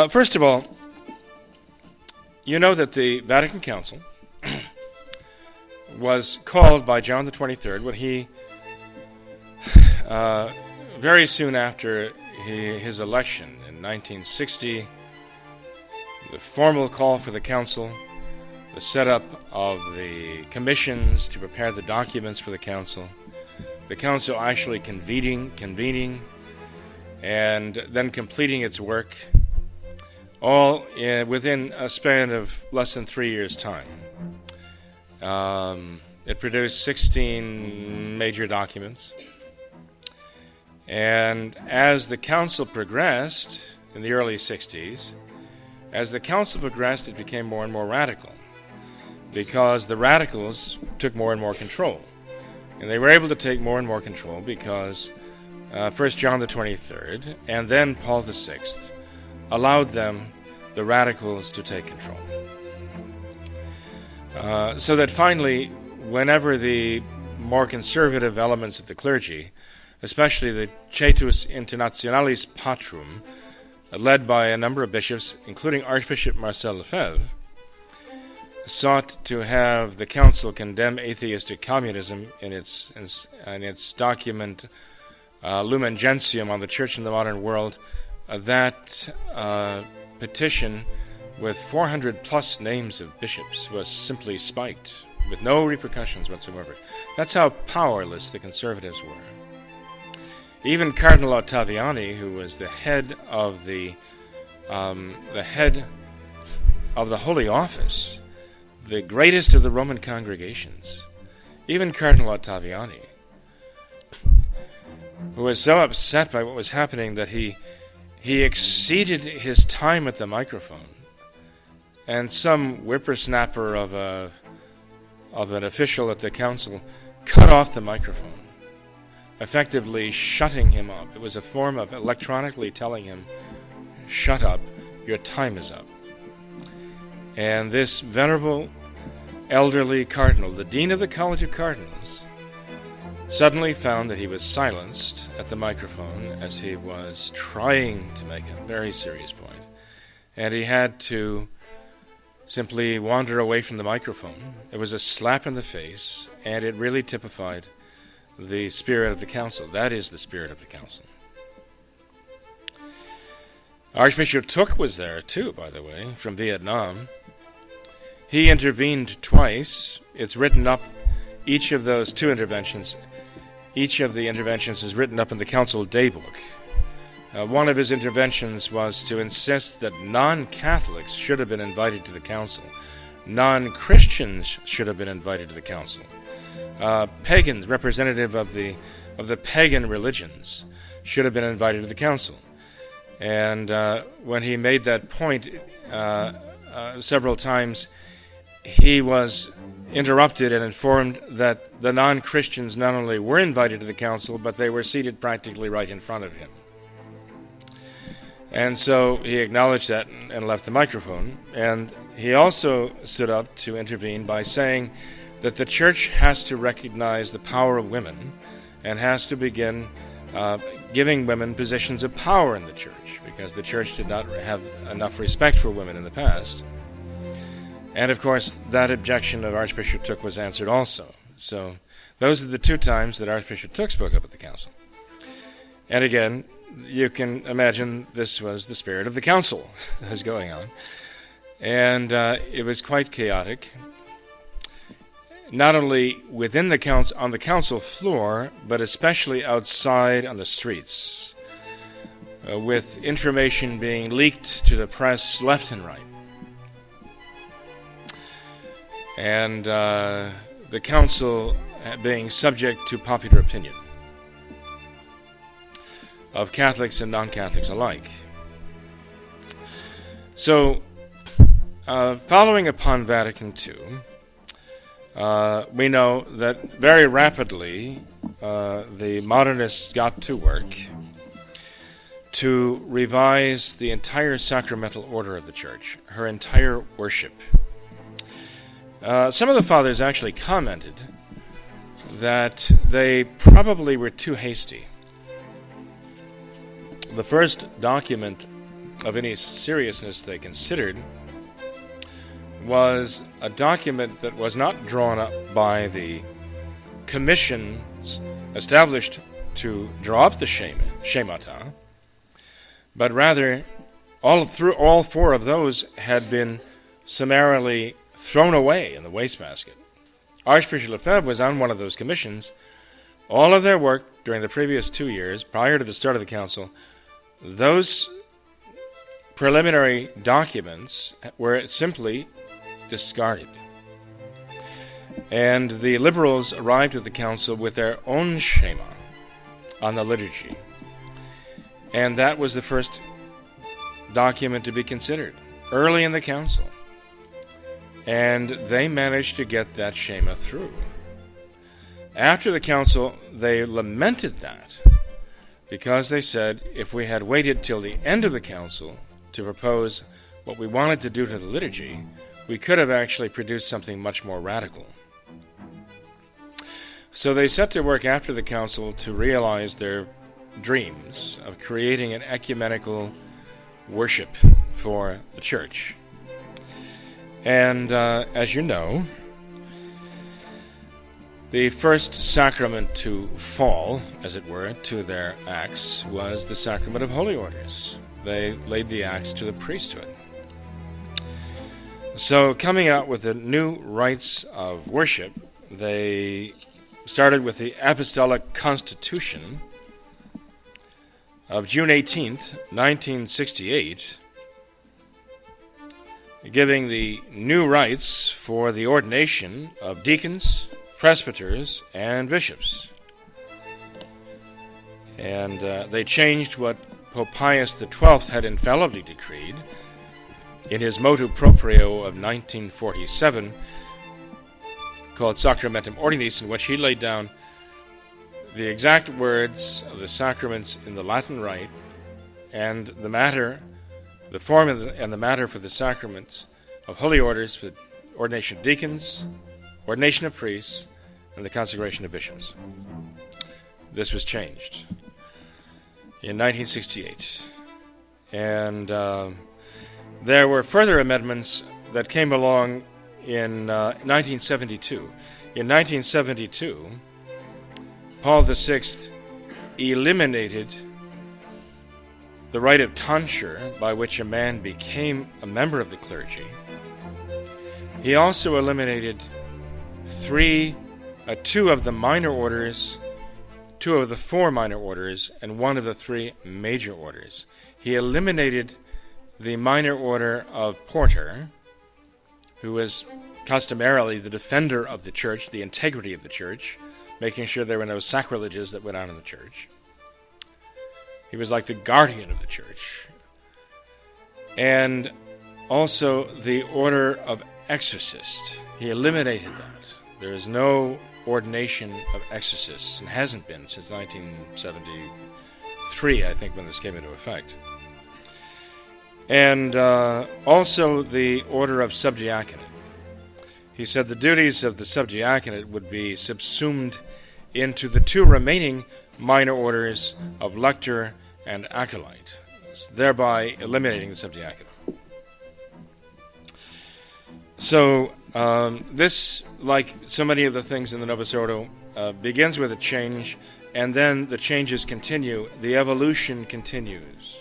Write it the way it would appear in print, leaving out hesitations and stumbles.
First of all, you know that the Vatican Council was called by John the 23rd when he, very soon after his election in 1960, the formal call for the council, the setup of the commissions to prepare the documents for the council actually convening, and then completing its work, all within a span of less than 3 years' time. It produced 16 major documents, and as the council progressed in the early 60s, it became more and more radical, because the radicals took more and more control. And they were able to take more and more control because first John the 23rd and then Paul the 6th allowed the radicals, to take control. So that finally, whenever the more conservative elements of the clergy, especially the Cetus Internationalis Patrum, led by a number of bishops, including Archbishop Marcel Lefebvre, sought to have the council condemn atheistic communism in its document Lumen Gentium on the Church in the Modern World. That petition, with 400 plus names of bishops, was simply spiked with no repercussions whatsoever. That's how powerless the conservatives were. Even Cardinal Ottaviani, who was the head of the Holy Office, the greatest of the Roman congregations, even Cardinal Ottaviani, who was so upset by what was happening that he exceeded his time at the microphone, and some whippersnapper of an official at the council cut off the microphone, effectively shutting him up. It was a form of electronically telling him, "Shut up, your time is up." And this venerable elderly cardinal, the dean of the College of Cardinals, suddenly found that he was silenced at the microphone as he was trying to make a very serious point, and he had to simply wander away from the microphone. It was a slap in the face, and it really typified the spirit of the council. That is the spirit of the council. Archbishop Tuck was there too, by the way, from Vietnam. He intervened twice. It's written up, each of those two interventions. Each of the interventions is written up in the council daybook. One of his interventions was to insist that non-Catholics should have been invited to the council. Non-Christians should have been invited to the council. Pagans, representative of the pagan religions, should have been invited to the council. And when he made that point several times, he was interrupted and informed that the non-Christians not only were invited to the council, but they were seated practically right in front of him. And so he acknowledged that and left the microphone. And he also stood up to intervene by saying that the church has to recognize the power of women and has to begin giving women positions of power in the church, because the church did not have enough respect for women in the past. And of course, that objection of Archbishop Tuck was answered also. So those are the two times that Archbishop Tuck spoke up at the council. And again, you can imagine this was the spirit of the council that was going on. And it was quite chaotic, not only within the council, on the council floor, but especially outside on the streets, with information being leaked to the press left and right. And the council being subject to popular opinion of Catholics and non-Catholics alike. So, following upon Vatican II, we know that very rapidly the modernists got to work to revise the entire sacramental order of the Church, her entire worship. Some of the fathers actually commented that they probably were too hasty. The first document of any seriousness they considered was a document that was not drawn up by the commissions established to draw up the Shemata, but rather all four of those had been summarily thrown away in the wastebasket. Archbishop Lefebvre was on one of those commissions. All of their work during the previous 2 years, prior to the start of the council, those preliminary documents were simply discarded. And the liberals arrived at the council with their own Shema on the liturgy. And that was the first document to be considered early in the council. And they managed to get that Shema through. After the council, they lamented that because they said if we had waited till the end of the council to propose what we wanted to do to the liturgy, we could have actually produced something much more radical. So they set to work after the council to realize their dreams of creating an ecumenical worship for the church. And as you know, the first sacrament to fall, as it were, to their axe was the sacrament of holy orders. They laid the axe to the priesthood. So coming out with the new rites of worship, they started with the Apostolic Constitution of June 18th, 1968, giving the new rites for the ordination of deacons, presbyters, and bishops. And they changed what Pope Pius XII had infallibly decreed in his motu proprio of 1947, called Sacramentum Ordinis, in which he laid down the exact words of the sacraments in the Latin Rite and the matter, the form and the matter for the sacraments of holy orders, for the ordination of deacons, ordination of priests, and the consecration of bishops. This was changed in 1968. And there were further amendments that came along in 1972. In 1972, Paul VI eliminated the rite of tonsure by which a man became a member of the clergy. He also eliminated two of the minor orders, two of the four minor orders, and one of the three major orders. He eliminated the minor order of Porter, who was customarily the defender of the church, the integrity of the church, making sure there were no sacrileges that went on in the church. He was like the guardian of the church. And also the order of exorcist. He eliminated that. There is no ordination of exorcists, and hasn't been since 1973, I think, when this came into effect. And also the order of subdiaconate. He said the duties of the subdiaconate would be subsumed into the two remaining minor orders of lector and acolyte, thereby eliminating the subdiaconate. So this, like so many of the things in the Novus Ordo, begins with a change, and then the changes continue. The evolution continues.